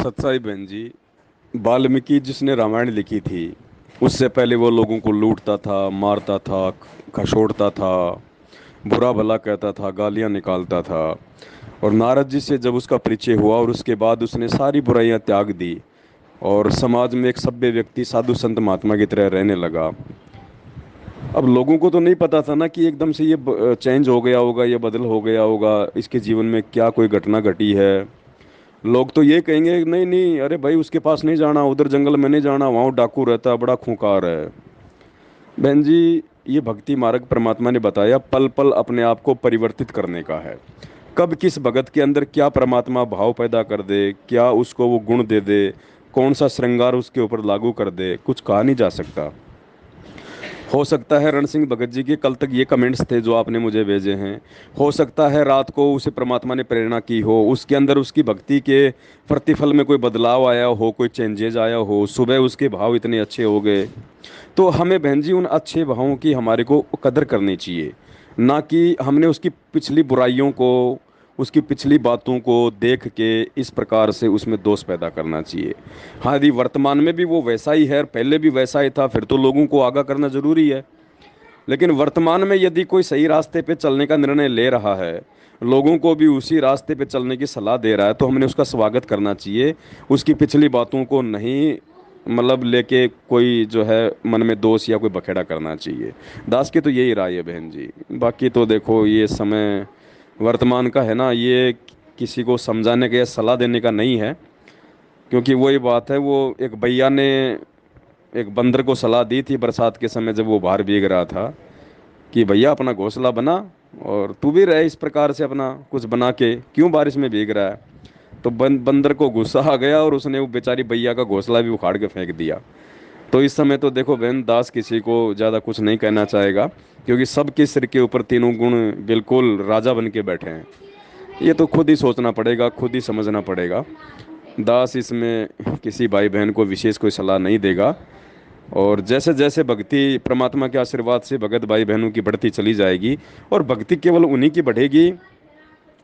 सच्चाई बहन जी, वाल्मीकि जिसने रामायण लिखी थी उससे पहले वो लोगों को लूटता था, मारता था, खसोड़ता था, बुरा भला कहता था, गालियां निकालता था। और नारद जी से जब उसका परिचय हुआ और उसके बाद उसने सारी बुराइयां त्याग दी और समाज में एक सभ्य व्यक्ति, साधु संत महात्मा की तरह रहने लगा। अब लोगों को तो नहीं पता था ना कि एकदम से ये चेंज हो गया होगा, ये बदल हो गया होगा, इसके जीवन में क्या कोई घटना घटी है। लोग तो ये कहेंगे नहीं नहीं, अरे भाई उसके पास नहीं जाना, उधर जंगल में नहीं जाना, वहाँ डाकू रहता है, बड़ा खूंखार है। बहन जी, ये भक्ति मार्ग परमात्मा ने बताया पल पल अपने आप को परिवर्तित करने का है। कब किस भगत के अंदर क्या परमात्मा भाव पैदा कर दे, क्या उसको वो गुण दे दे, कौन सा श्रृंगार उसके ऊपर लागू कर दे, कुछ कहा नहीं जा सकता। हो सकता है रण सिंह भगत जी के कल तक ये कमेंट्स थे जो आपने मुझे भेजे हैं। हो सकता है रात को उसे परमात्मा ने प्रेरणा की हो, उसके अंदर उसकी भक्ति के प्रतिफल में कोई बदलाव आया हो, कोई चेंजेज आया हो, सुबह उसके भाव इतने अच्छे हो गए। तो हमें बहन जी उन अच्छे भावों की हमारे को कदर करनी चाहिए, ना कि हमने उसकी पिछली बुराइयों को, उसकी पिछली बातों को देख के इस प्रकार से उसमें दोष पैदा करना चाहिए। हाँ, यदि वर्तमान में भी वो वैसा ही है और पहले भी वैसा ही था, फिर तो लोगों को आगाह करना जरूरी है। लेकिन वर्तमान में यदि कोई सही रास्ते पे चलने का निर्णय ले रहा है, लोगों को भी उसी रास्ते पे चलने की सलाह दे रहा है, तो हमने उसका स्वागत करना चाहिए। उसकी पिछली बातों को नहीं मतलब लेके कोई जो है मन में दोष या कोई बखेड़ा करना चाहिए। दास की तो यही राय है बहन जी। बाकी तो देखो, ये समय वर्तमान का है ना, ये किसी को समझाने का या सलाह देने का नहीं है। क्योंकि वही बात है, वो एक भैया ने एक बंदर को सलाह दी थी बरसात के समय जब वो बाहर भीग रहा था कि भैया अपना घोंसला बना और तू भी रहे इस प्रकार से, अपना कुछ बना के क्यों बारिश में भीग रहा है। तो बंदर को गुस्सा आ गया और उसने वो बेचारी भैया का घोंसला भी उखाड़ के फेंक दिया। तो इस समय तो देखो बहन, दास किसी को ज़्यादा कुछ नहीं कहना चाहेगा, क्योंकि सबके सिर के ऊपर तीनों गुण बिल्कुल राजा बन के बैठे हैं। ये तो खुद ही सोचना पड़ेगा, खुद ही समझना पड़ेगा। दास इसमें किसी भाई बहन को विशेष कोई सलाह नहीं देगा। और जैसे जैसे भक्ति परमात्मा के आशीर्वाद से भगत भाई बहनों की बढ़ती चली जाएगी, और भक्ति केवल उन्हीं की बढ़ेगी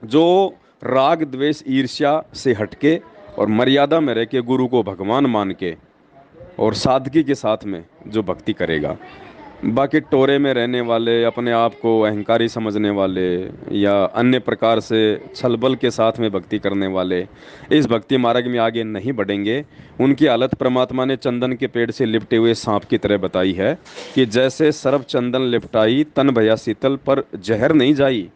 जो राग द्वेष ईर्ष्या से हटके और मर्यादा में रह के गुरु को भगवान मान के और सादगी के साथ में जो भक्ति करेगा। बाकी टोरे में रहने वाले, अपने आप को अहंकारी समझने वाले या अन्य प्रकार से छलबल के साथ में भक्ति करने वाले इस भक्ति मार्ग में आगे नहीं बढ़ेंगे। उनकी हालत परमात्मा ने चंदन के पेड़ से लिपटे हुए सांप की तरह बताई है कि जैसे सर्व चंदन लिपटाई तन भया शीतल, पर जहर नहीं जाई।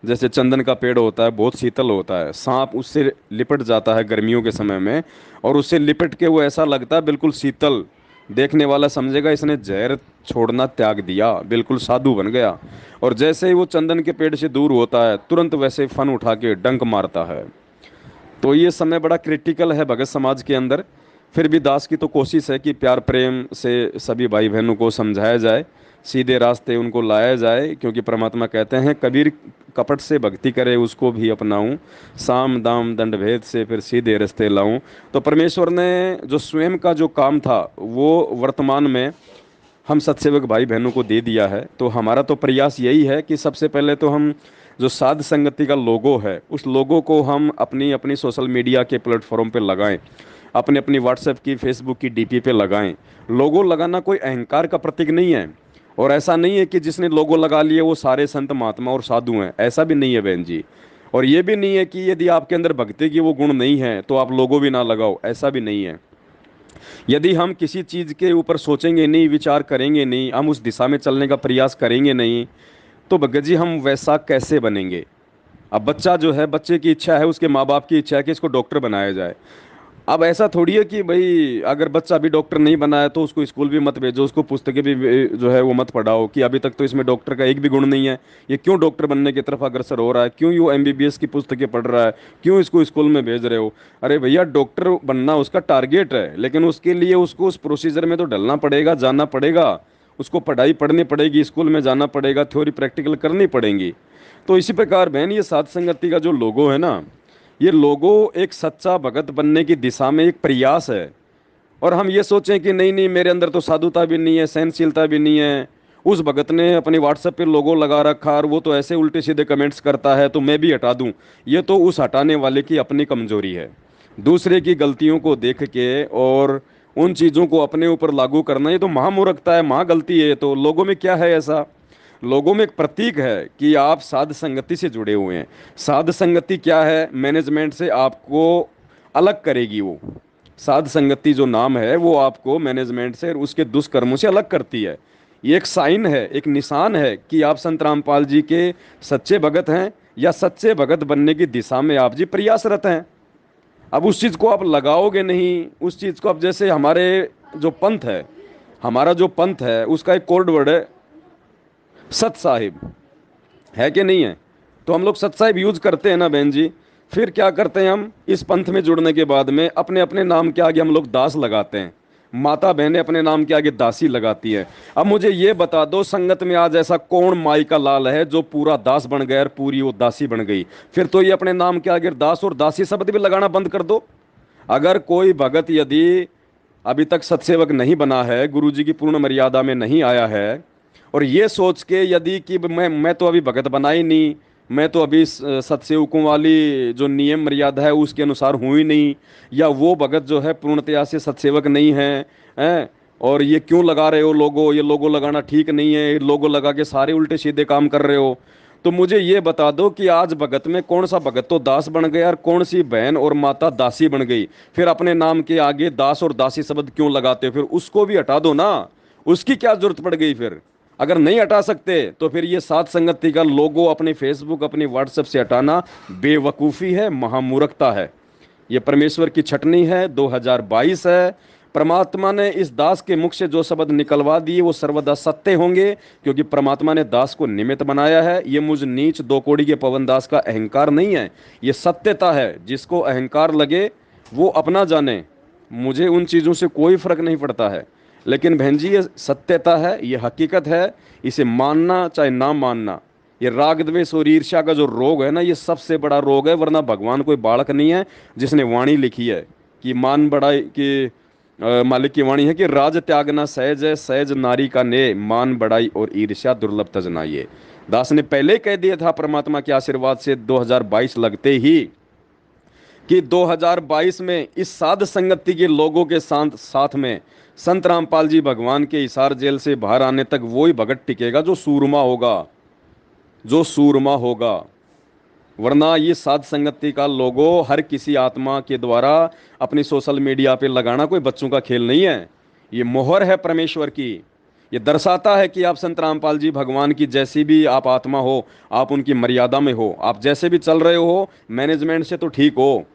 जैसे चंदन का पेड़ होता है, बहुत शीतल होता है, सांप उससे लिपट जाता है गर्मियों के समय में, और उससे लिपट के वो ऐसा लगता है बिल्कुल शीतल। देखने वाला समझेगा इसने जहर छोड़ना त्याग दिया, बिल्कुल साधु बन गया। और जैसे ही वो चंदन के पेड़ से दूर होता है, तुरंत वैसे फन उठा के डंक मारता है। तो ये समय बड़ा क्रिटिकल है भगत समाज के अंदर। फिर भी दास की तो कोशिश है कि प्यार प्रेम से सभी भाई बहनों को समझाया जाए, सीधे रास्ते उनको लाया जाए। क्योंकि परमात्मा कहते हैं कबीर कपट से भक्ति करे उसको भी अपनाऊं, साम दाम दंड भेद से फिर सीधे रास्ते लाऊं। तो परमेश्वर ने जो स्वयं का जो काम था वो वर्तमान में हम सत्सेवक भाई बहनों को दे दिया है। तो हमारा तो प्रयास यही है कि सबसे पहले तो हम जो साध संगति का लोगो है उस लोगो को हम अपनी अपनी सोशल मीडिया के प्लेटफॉर्म पे लगाएं, अपने अपनी व्हाट्सएप की, फेसबुक की डीपी पे लगाएं। लोगो लगाना कोई अहंकार का प्रतीक नहीं है। और ऐसा नहीं है कि जिसने लोगो लगा लिए वो सारे संत महात्मा और साधु हैं, ऐसा भी नहीं है बहन जी। और ये भी नहीं है कि यदि आपके अंदर भक्ति की वो गुण नहीं है तो आप लोगो भी ना लगाओ, ऐसा भी नहीं है। यदि हम किसी चीज़ के ऊपर सोचेंगे नहीं, विचार करेंगे नहीं, हम उस दिशा में चलने का प्रयास करेंगे नहीं, तो भगत जी हम वैसा कैसे बनेंगे। अब बच्चा जो है, बच्चे की इच्छा है, उसके माँ बाप की इच्छा है कि इसको डॉक्टर बनाया जाए। अब ऐसा थोड़ी है कि भाई अगर बच्चा अभी डॉक्टर नहीं बनाया तो उसको स्कूल भी मत भेजो, उसको पुस्तकें भी जो है वो मत पढ़ाओ कि अभी तक तो इसमें डॉक्टर का एक भी गुण नहीं है, ये क्यों डॉक्टर बनने की तरफ अग्रसर हो रहा है, क्यों ये एमबीबीएस की पुस्तकें पढ़ रहा है, क्यों इसको स्कूल में भेज रहे हो। अरे भैया, डॉक्टर बनना उसका टारगेट है, लेकिन उसके लिए उसको उस प्रोसीजर में तो ढलना पड़ेगा, जाना पड़ेगा। उसको पढ़ाई पढ़नी पड़ेगी, स्कूल में जाना पड़ेगा, थ्योरी प्रैक्टिकल करनी पड़ेंगी। तो इसी प्रकार बहन, ये साध संगति का जो लोगो है ना, ये लोगो एक सच्चा भगत बनने की दिशा में एक प्रयास है। और हम ये सोचें कि नहीं नहीं, मेरे अंदर तो साधुता भी नहीं है, सहनशीलता भी नहीं है, उस भगत ने अपनी व्हाट्सएप पे लोगो लगा रखा और वो तो ऐसे उल्टे सीधे कमेंट्स करता है तो मैं भी हटा दूं, ये तो उस हटाने वाले की अपनी कमजोरी है। दूसरे की गलतियों को देख के और उन चीज़ों को अपने ऊपर लागू करना, ये तो महामूर्खता है, महागलती है। ये तो लोगों में क्या है ऐसा, लोगों में एक प्रतीक है कि आप साध संगति से जुड़े हुए हैं। साध संगति क्या है, मैनेजमेंट से आपको अलग करेगी वो। साध संगति जो नाम है वो आपको मैनेजमेंट से और उसके दुष्कर्मों से अलग करती है। ये एक साइन है, एक निशान है कि आप संत रामपाल जी के सच्चे भगत हैं या सच्चे भगत बनने की दिशा में आप जी प्रयासरत हैं। अब उस चीज़ को आप लगाओगे नहीं, उस चीज़ को, अब जैसे हमारे जो पंथ है, हमारा जो पंथ है उसका एक कोड वर्ड है सत साहिब, है कि नहीं है? तो हम लोग सत साहिब यूज करते हैं ना बहन जी। फिर क्या करते हैं हम, इस पंथ में जुड़ने के बाद में अपने अपने नाम के आगे हम लोग दास लगाते हैं। माता बहनें अपने नाम के आगे दासी लगाती है। अब मुझे ये बता दो, संगत में आज ऐसा कौन माई का लाल है जो पूरा दास बन गया और पूरी वो दासी बन गई? फिर तो ये अपने नाम के आगे दास और दासी शब्द भी लगाना बंद कर दो। अगर कोई भगत यदि अभी तक सत्सेवक नहीं बना है, गुरु जी की पूर्ण मर्यादा में नहीं आया है, और ये सोच के यदि कि मैं तो अभी भगत बना ही नहीं, मैं तो अभी सत्सेवकों वाली जो नियम मर्यादा है उसके अनुसार हूँ ही नहीं, या वो भगत जो है पूर्णतया से सत्सेवक नहीं है, हैं, और ये क्यों लगा रहे हो लोगो, ये लोगो लगाना ठीक नहीं है, ये लोगो लगा के सारे उल्टे सीधे काम कर रहे हो। तो मुझे ये बता दो कि आज भगत में कौन सा भगत तो दास बन गया और कौन सी बहन और माता दासी बन गई? फिर अपने नाम के आगे दास और दासी शब्द क्यों लगाते हो? फिर उसको भी हटा दो ना, उसकी क्या जरूरत पड़ गई फिर? अगर नहीं हटा सकते तो फिर ये सात संगति का लोगो अपने फेसबुक अपनी व्हाट्सएप से हटाना बेवकूफ़ी है, महामूर्खता है। ये परमेश्वर की छटनी है, 2022 है। परमात्मा ने इस दास के मुख से जो शब्द निकलवा दिए वो सर्वदा सत्य होंगे, क्योंकि परमात्मा ने दास को निमित्त बनाया है। ये मुझ नीच दो कोड़ी के पवन दास का अहंकार नहीं है, ये सत्यता है। जिसको अहंकार लगे वो अपना जाने, मुझे उन चीज़ों से कोई फर्क नहीं पड़ता है। लेकिन बहन जी, ये सत्यता है, ये हकीकत है, इसे मानना चाहे ना मानना। ये राग द्वेष और ईर्ष्या का जो रोग है ना, ये सबसे बड़ा रोग है। वरना भगवान कोई बालक नहीं है जिसने वाणी लिखी है कि मान बढ़ाई कि मालिक की वाणी है कि राज त्यागना सहज है, सहज नारी का ने मान बढ़ाई और ईर्ष्या दुर्लभ तजना। ये दास ने पहले कह दिया था परमात्मा के आशीर्वाद से 2022 लगते ही कि 2022 में इस साध संगति के लोगों के साथ साथ में संत रामपाल जी भगवान के हिसार जेल से बाहर आने तक वही भगत टिकेगा जो सूरमा होगा, जो सूरमा होगा। वरना ये साध संगति का लोगो हर किसी आत्मा के द्वारा अपनी सोशल मीडिया पे लगाना कोई बच्चों का खेल नहीं है। ये मोहर है परमेश्वर की। ये दर्शाता है कि आप संत रामपाल जी भगवान की जैसी भी आप आत्मा हो, आप उनकी मर्यादा में हो, आप जैसे भी चल रहे हो, मैनेजमेंट से तो ठीक हो,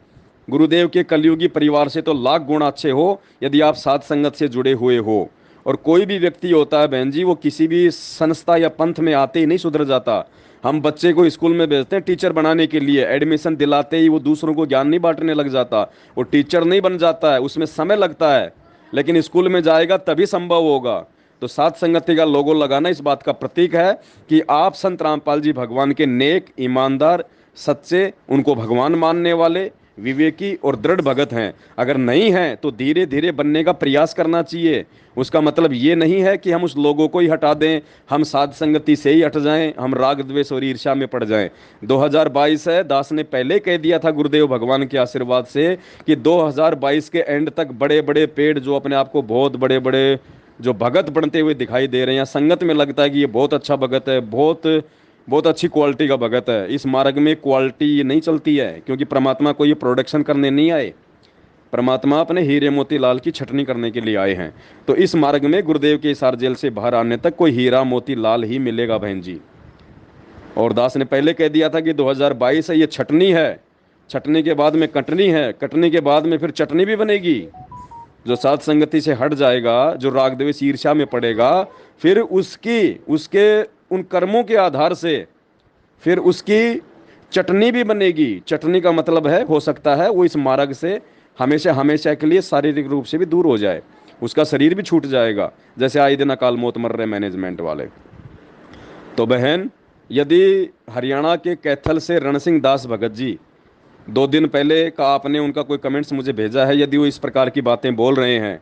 गुरुदेव के कलयुगी परिवार से तो लाख गुण अच्छे हो, यदि आप साध संगत से जुड़े हुए हो। और कोई भी व्यक्ति होता है बहन जी, वो किसी भी संस्था या पंथ में आते ही नहीं सुधर जाता। हम बच्चे को स्कूल में भेजते हैं टीचर बनाने के लिए, एडमिशन दिलाते ही वो दूसरों को ज्ञान नहीं बांटने लग जाता, वो टीचर नहीं बन जाता है, उसमें समय लगता है। लेकिन स्कूल में जाएगा तभी संभव होगा। तो सात संगति का लोगो लगाना इस बात का प्रतीक है कि आप संत रामपाल जी भगवान के नेक, ईमानदार, सच्चे, उनको भगवान मानने वाले, विवेकी और दृढ़ भगत हैं। अगर नहीं हैं तो धीरे धीरे बनने का प्रयास करना चाहिए। उसका मतलब ये नहीं है कि हम उस लोगों को ही हटा दें, हम साध संगति से ही हट जाएं, हम राग द्वेष और ईर्ष्या में पड़ जाएं। 2022 है, दास ने पहले कह दिया था गुरुदेव भगवान के आशीर्वाद से कि 2022 के एंड तक बड़े बड़े पेड़ जो अपने आप को बहुत बड़े बड़े जो भगत बनते हुए दिखाई दे रहे हैं, संगत में लगता है कि ये बहुत अच्छा भगत है, बहुत बहुत अच्छी क्वालिटी का भगत है, इस मार्ग में क्वालिटी ये नहीं चलती है, क्योंकि परमात्मा को ये प्रोडक्शन करने नहीं आए। परमात्मा अपने हीरे मोती लाल की छटनी करने के लिए आए हैं। तो इस मार्ग में गुरुदेव के हिसार जेल से बाहर आने तक कोई हीरा मोती लाल ही मिलेगा बहन जी। और दास ने पहले कह दिया था कि 2022 है, ये छटनी है, छटनी के बाद में कटनी है, कटनी के बाद में फिर चटनी भी बनेगी। जो साथ संगति से हट जाएगा, जो राग द्वेष ईर्ष्या में पड़ेगा, फिर उसकी उसके उन कर्मों के आधार से फिर उसकी चटनी भी बनेगी। चटनी का मतलब है, हो सकता है वो इस मार्ग से हमेशा हमेशा के लिए शारीरिक रूप से भी दूर हो जाए, उसका शरीर भी छूट जाएगा, जैसे आए दिन अकाल मौत मर रहे मैनेजमेंट वाले। तो बहन, यदि हरियाणा के कैथल से रण सिंह दास भगत जी 2 दिन पहले का आपने उनका कोई कमेंट्स मुझे भेजा है, यदि वो इस प्रकार की बातें बोल रहे हैं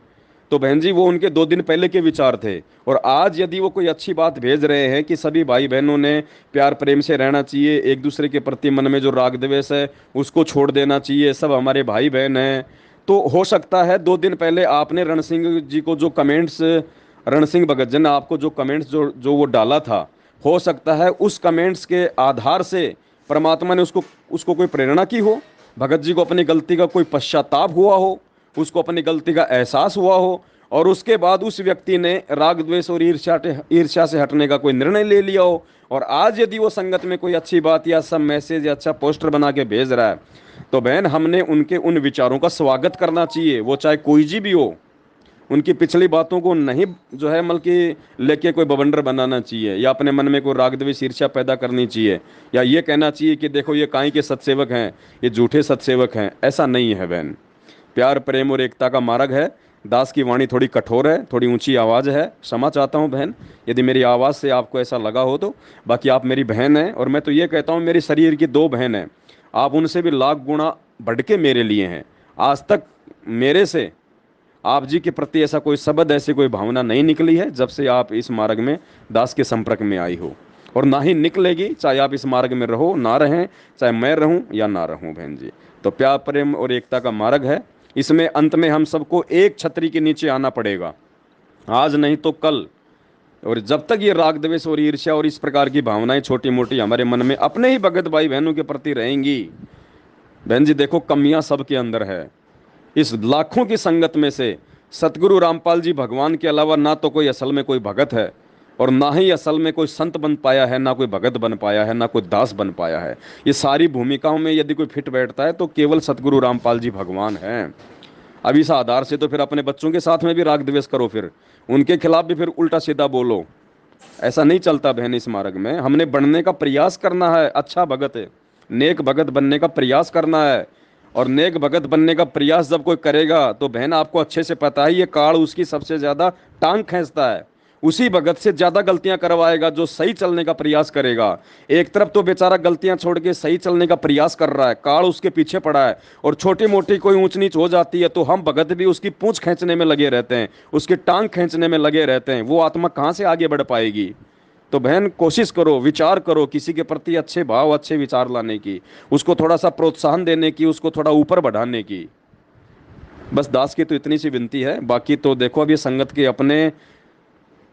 तो बहन जी वो उनके 2 दिन पहले के विचार थे। और आज यदि वो कोई अच्छी बात भेज रहे हैं कि सभी भाई बहनों ने प्यार प्रेम से रहना चाहिए, एक दूसरे के प्रति मन में जो राग द्वेष है उसको छोड़ देना चाहिए, सब हमारे भाई बहन हैं, तो हो सकता है 2 दिन पहले आपने रण सिंह जी को जो कमेंट्स, रण सिंह भगत जी ने आपको जो कमेंट्स जो जो वो डाला था, हो सकता है उस कमेंट्स के आधार से परमात्मा ने उसको उसको कोई प्रेरणा की हो, भगत जी को अपनी गलती का कोई पश्चाताप हुआ हो, उसको अपनी गलती का एहसास हुआ हो, और उसके बाद उस व्यक्ति ने राग द्वेष और ईर्ष्या से हटने का कोई निर्णय ले लिया हो। और आज यदि वो संगत में कोई अच्छी बात या सब मैसेज या अच्छा पोस्टर बना के भेज रहा है, तो बहन हमने उनके उन विचारों का स्वागत करना चाहिए, वो चाहे कोई जी भी हो। उनकी पिछली बातों को नहीं जो है बल्कि लेके कोई बवंडर बनाना चाहिए, या अपने मन में कोई राग द्वेष ईर्ष्या पैदा करनी चाहिए, या ये कहना चाहिए कि देखो ये काहे के सत्सेवक हैं, ये झूठे सत्सेवक हैं। ऐसा नहीं है बहन। प्यार प्रेम और एकता का मार्ग है। दास की वाणी थोड़ी कठोर है, थोड़ी ऊंची आवाज़ है, क्षमा चाहता हूँ बहन यदि मेरी आवाज़ से आपको ऐसा लगा हो तो। बाकी आप मेरी बहन हैं, और मैं तो ये कहता हूँ मेरी शरीर की 2 बहन हैं, आप उनसे भी लाख गुना बढ़ के मेरे लिए हैं। आज तक मेरे से आप जी के प्रति ऐसा कोई शब्द, ऐसी कोई भावना नहीं निकली है जब से आप इस मार्ग में दास के संपर्क में आई हो, और ना ही निकलेगी, चाहे आप इस मार्ग में रहो ना रहें, चाहे मैं रहूं या ना रहूं बहन जी। तो प्यार प्रेम और एकता का मार्ग है, इसमें अंत में हम सबको एक छतरी के नीचे आना पड़ेगा, आज नहीं तो कल। और जब तक ये राग द्वेष और ईर्ष्या और इस प्रकार की भावनाएं छोटी मोटी हमारे मन में अपने ही भगत भाई बहनों के प्रति रहेंगी, बहन जी देखो कमियां सबके अंदर है। इस लाखों की संगत में से सतगुरु रामपाल जी भगवान के अलावा ना तो कोई असल में कोई भगत है, और ना ही असल में कोई संत बन पाया है, ना कोई भगत बन पाया है, ना कोई दास बन पाया है। ये सारी भूमिकाओं में यदि कोई फिट बैठता है तो केवल सतगुरु रामपाल जी भगवान हैं। अब इस आधार से तो फिर अपने बच्चों के साथ में भी राग द्वेष करो, फिर उनके खिलाफ भी फिर उल्टा सीधा बोलो, ऐसा नहीं चलता बहन। इस मार्ग में हमने बनने का प्रयास करना है, अच्छा भगत है, नेक भगत बनने का प्रयास करना है। और नेक भगत बनने का प्रयास जब कोई करेगा तो बहन आपको अच्छे से पता है ये काल उसकी सबसे ज्यादा टांग खींचता है, उसी भगत से ज्यादा गलतियां करवाएगा जो सही चलने का प्रयास करेगा। एक तरफ तो बेचारा गलतियां छोड़ के सही चलने का प्रयास कर रहा है, काल उसके पीछे पड़ा है, और छोटी मोटी कोई ऊंच नीच हो जाती है तो हम भगत भी उसकी पूंछ खींचने में लगे रहते हैं, उसकी टांग खींचने में लगे रहते हैं। वो आत्मा कहां से आगे बढ़ पाएगी। तो बहन कोशिश करो, विचार करो किसी के प्रति अच्छे भाव अच्छे विचार लाने की, उसको थोड़ा सा प्रोत्साहन देने की, उसको थोड़ा ऊपर बढ़ाने की। बस दास की तो इतनी सी विनती है। बाकी तो देखो अभी संगत के अपने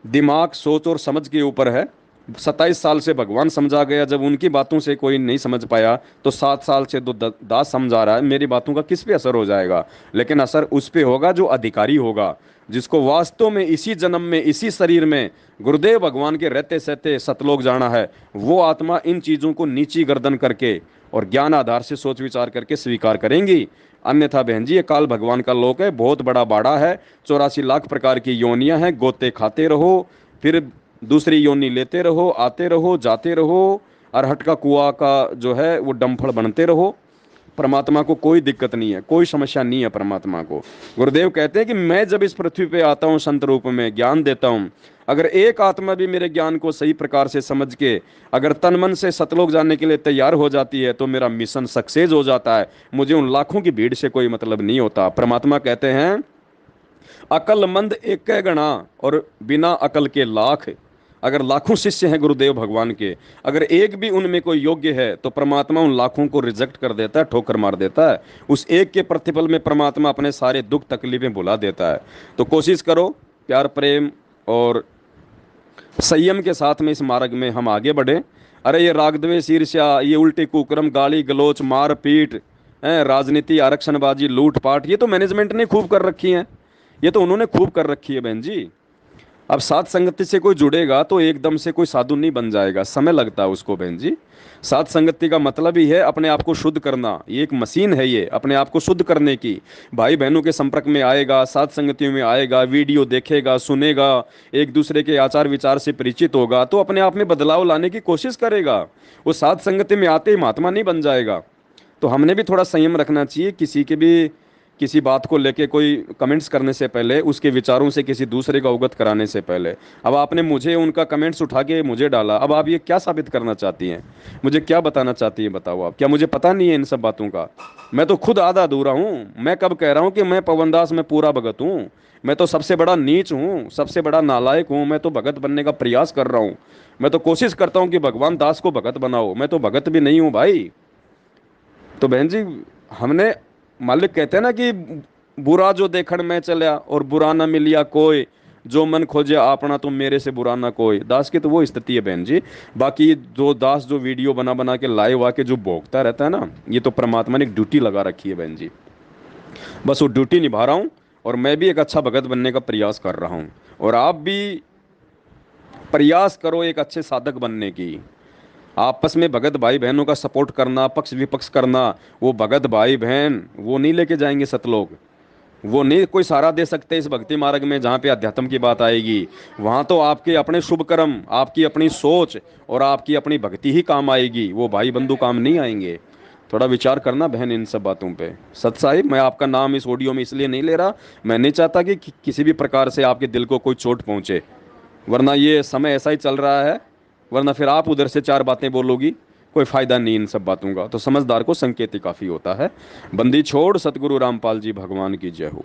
दिमाग सोच और समझ के ऊपर है। 27 साल से भगवान समझा गया, जब उनकी बातों से कोई नहीं समझ पाया तो 7 साल से दास समझा रहा है, मेरी बातों का किस पे असर हो जाएगा। लेकिन असर उस पे होगा जो अधिकारी होगा, जिसको वास्तव में इसी जन्म में इसी शरीर में गुरुदेव भगवान के रहते सहते सतलोक जाना है। वो आत्मा इन चीज़ों को नीची गर्दन करके और ज्ञान आधार से सोच विचार करके स्वीकार करेंगी। अन्यथा बहन जी ये काल भगवान का लोक है, बहुत बड़ा बाड़ा है, 84 लाख प्रकार की योनियां हैं, गोते खाते रहो, फिर दूसरी योनि लेते रहो, आते रहो जाते रहो, अरहट का कुआं का जो है वो डंफड़ बनते रहो। परमात्मा को कोई दिक्कत नहीं है, कोई समस्या नहीं है परमात्मा को। गुरुदेव कहते हैं कि मैं जब इस पृथ्वी पे आता हूँ संत रूप में ज्ञान देता हूँ, अगर एक आत्मा भी मेरे ज्ञान को सही प्रकार से समझ के अगर तन मन से सतलोक जाने के लिए तैयार हो जाती है तो मेरा मिशन सक्सेस हो जाता है। मुझे उन लाखों की भीड़ से कोई मतलब नहीं होता। परमात्मा कहते हैं अकलमंद एक गणा और बिना अकल के लाख। अगर लाखों शिष्य हैं गुरुदेव भगवान के, अगर एक भी उनमें कोई योग्य है तो परमात्मा उन लाखों को रिजेक्ट कर देता है, ठोकर मार देता है। उस एक के प्रतिफल में परमात्मा अपने सारे दुख तकलीफें भुला देता है। तो कोशिश करो प्यार प्रेम और संयम के साथ में इस मार्ग में हम आगे बढ़े। अरे ये राग द्वेष ईर्ष्या, ये उल्टी कुकर्म, गाली गलोच, मार पीट, राजनीति, आरक्षणबाजी, लूटपाट, ये तो मैनेजमेंट ने खूब कर रखी है, ये तो उन्होंने खूब कर रखी है बहन जी। अब सात संगति से कोई जुड़ेगा तो एकदम से कोई साधु नहीं बन जाएगा, समय लगता है उसको बहन जी। सात संगति का मतलब ही है अपने आप को शुद्ध करना, ये एक मशीन है ये अपने आप को शुद्ध करने की। भाई बहनों के संपर्क में आएगा, सात संगतियों में आएगा, वीडियो देखेगा, सुनेगा, एक दूसरे के आचार विचार से परिचित होगा तो अपने आप में बदलाव लाने की कोशिश करेगा। वो सात संगति में आते ही महात्मा नहीं बन जाएगा। तो हमने भी थोड़ा संयम रखना चाहिए, किसी के भी किसी बात को लेके कोई कमेंट्स करने से पहले, उसके विचारों से किसी दूसरे को अवगत कराने से पहले। अब आपने मुझे उनका कमेंट्स उठा के मुझे डाला, अब आप ये क्या साबित करना चाहती हैं? मुझे क्या बताना चाहती हैं बताओ आप? क्या मुझे पता नहीं है इन सब बातों का? मैं तो खुद आधा अधूरा हूँ। मैं कब कह रहा हूँ कि मैं पवन दास में पूरा भगत हूँ? मैं तो सबसे बड़ा नीच हूँ, सबसे बड़ा नालायक हूँ। मैं तो भगत बनने का प्रयास कर रहा हूँ। मैं तो कोशिश करता हूँ कि भगवान दास को भगत बनाओ। मैं तो भगत भी नहीं हूँ भाई। तो बहन जी, हमने, मालिक कहते हैं ना कि बुरा जो देखण में चलिया और बुरा ना मिलिया कोई, जो मन खोजे आपना तो मेरे से बुरा ना कोई। दास की तो वो स्थिति है बहन जी। बाकी जो दास जो वीडियो बना बना के लाइव आके जो भोगता रहता है ना, ये तो परमात्मा ने एक ड्यूटी लगा रखी है बहन जी। बस वो ड्यूटी निभा रहा हूँ, और मैं भी एक अच्छा भगत बनने का प्रयास कर रहा हूँ। और आप भी प्रयास करो एक अच्छे साधक बनने की। आपस में भगत भाई बहनों का सपोर्ट करना, पक्ष विपक्ष करना। वो भगत भाई बहन वो नहीं लेके जाएंगे सतलोक। वो नहीं कोई सहारा दे सकते इस भक्ति मार्ग में जहाँ पे अध्यात्म की बात आएगी। वहाँ तो आपके अपने शुभ कर्म, आपकी अपनी सोच और आपकी अपनी भक्ति ही काम आएगी। वो भाई बंधु काम नहीं आएंगे। थोड़ा विचार करना बहन इन सब बातों पे। सत साहिब, मैं आपका नाम इस ऑडियो में इसलिए नहीं ले रहा, मैं नहीं चाहता कि किसी भी प्रकार से आपके दिल को कोई चोट पहुंचे, वरना ये समय ऐसा ही चल रहा है। वरना फिर आप उधर से चार बातें बोलोगी, कोई फायदा नहीं इन सब बातों का। तो समझदार को संकेत ही काफी होता है। बंदी छोड़, सतगुरु रामपाल जी भगवान की जय हो।